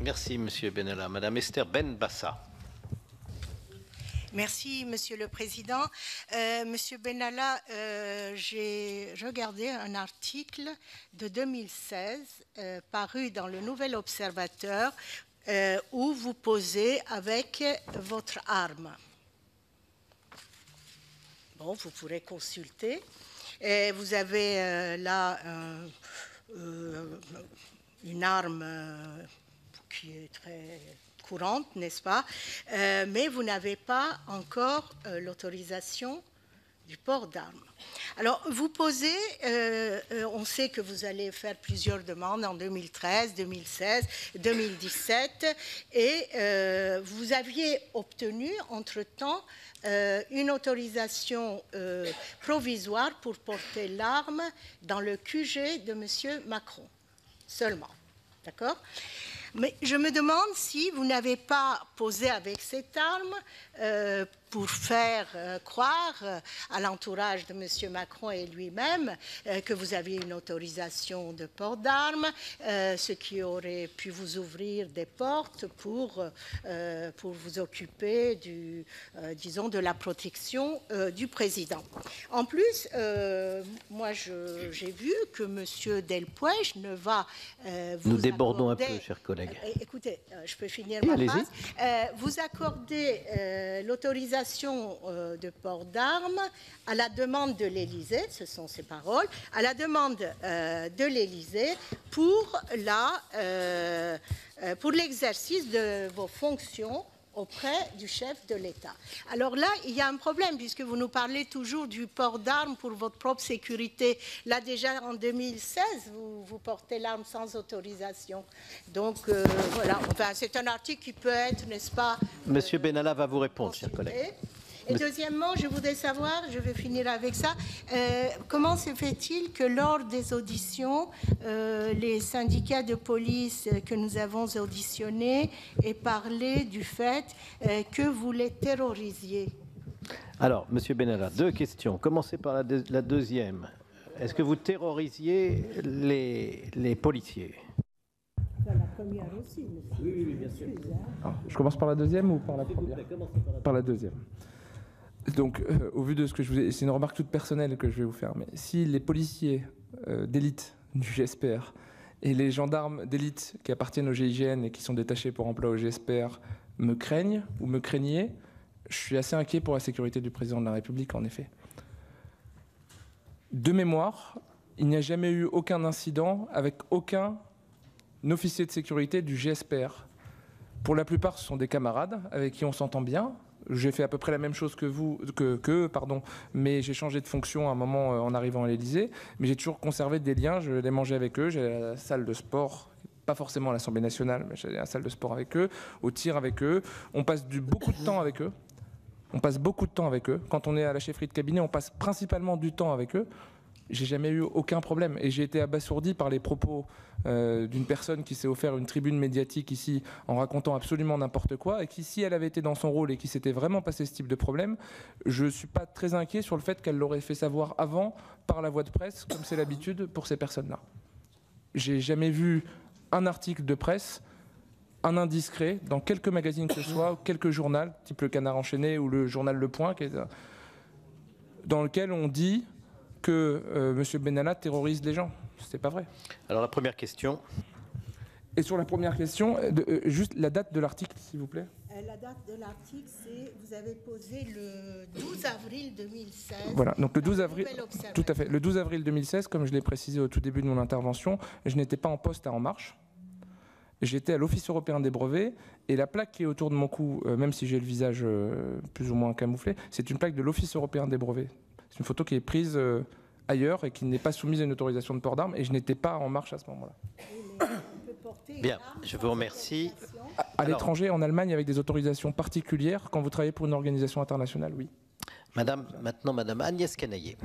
Merci, Monsieur Benalla. Madame Esther Benbassa. Merci, Monsieur le Président. Monsieur Benalla, j'ai regardé un article de 2016 paru dans le Nouvel Observateur où vous posez avec votre arme. Bon, vous pourrez consulter. Vous avez là une arme qui est très courante, n'est-ce pas? Mais vous n'avez pas encore l'autorisation du port d'armes. Alors, vous posez, on sait que vous allez faire plusieurs demandes en 2013, 2016, 2017, et vous aviez obtenu, entre-temps, une autorisation provisoire pour porter l'arme dans le QG de M. Macron, seulement. D'accord ? Mais je me demande si vous n'avez pas posé avec cette arme pour faire croire à l'entourage de M. Macron et lui-même que vous aviez une autorisation de port d'armes, ce qui aurait pu vous ouvrir des portes pour vous occuper disons, de la protection du président. En plus, moi j'ai vu que M. Delpech ne va vous Nous débordons accorder, un peu, chers collègues. Écoutez, je peux finir ma phrase. Vous accordez l'autorisation de port d'armes à la demande de l'Élysée, ce sont ses paroles, à la demande de l'Élysée pour l'exercice de vos fonctions auprès du chef de l'État. Alors là, il y a un problème, puisque vous nous parlez toujours du port d'armes pour votre propre sécurité. Là, déjà, en 2016, vous portez l'arme sans autorisation. Donc, voilà. Enfin, c'est un article qui peut être, n'est-ce pas... Monsieur Benalla va vous répondre, chers collègues. Et deuxièmement, je voudrais savoir, je vais finir avec ça, comment se fait-il que lors des auditions, les syndicats de police que nous avons auditionnés aient parlé du fait que vous les terrorisiez? Alors, Monsieur Benalla, deux questions. Commencez par la deuxième. Est-ce que vous terrorisiez les policiers? La première aussi, monsieur. Oui, bien sûr. Alors, je commence par la deuxième ou par la première? Par la deuxième. Donc, au vu de ce que je vous ai... C'est une remarque toute personnelle que je vais vous faire, mais si les policiers d'élite du GSPR et les gendarmes d'élite qui appartiennent au GIGN et qui sont détachés pour emploi au GSPR me craignent ou me craignaient, je suis assez inquiet pour la sécurité du président de la République, en effet. De mémoire, il n'y a jamais eu aucun incident avec aucun officier de sécurité du GSPR. Pour la plupart, ce sont des camarades avec qui on s'entend bien. J'ai fait à peu près la même chose qu'eux, mais j'ai changé de fonction à un moment en arrivant à l'Élysée. Mais j'ai toujours conservé des liens, je les mangeais avec eux, j'allais à la salle de sport, pas forcément à l'Assemblée nationale, mais j'allais à la salle de sport avec eux, au tir avec eux. On passe beaucoup de temps avec eux. Quand on est à la chefferie de cabinet, on passe principalement du temps avec eux. J'ai jamais eu aucun problème et j'ai été abasourdi par les propos d'une personne qui s'est offert une tribune médiatique ici en racontant absolument n'importe quoi et qui, si elle avait été dans son rôle et qui s'était vraiment passé ce type de problème, je ne suis pas très inquiet sur le fait qu'elle l'aurait fait savoir avant par la voie de presse, comme c'est l'habitude pour ces personnes-là. J'ai jamais vu un article de presse, un indiscret, dans quelques magazines que ce soit, ou quelques journaux, type Le Canard enchaîné ou le journal Le Point, dans lequel on dit que M. Benalla terrorise les gens. C'est pas vrai. Alors la première question. Et sur la première question, juste la date de l'article, s'il vous plaît. La date de l'article, c'est, vous avez posé le 12 avril 2016. Voilà, donc le 12 avril, tout à fait. Le 12 avril 2016, comme je l'ai précisé au tout début de mon intervention, je n'étais pas en poste à En Marche. J'étais à l'Office européen des brevets et la plaque qui est autour de mon cou, même si j'ai le visage plus ou moins camouflé, c'est une plaque de l'Office européen des brevets. C'est une photo qui est prise ailleurs et qui n'est pas soumise à une autorisation de port d'armes et je n'étais pas en marche à ce moment-là. Bien, je vous remercie. À l'étranger, en Allemagne, avec des autorisations particulières, quand vous travaillez pour une organisation internationale, oui. Maintenant, Madame Agnès Canaillet.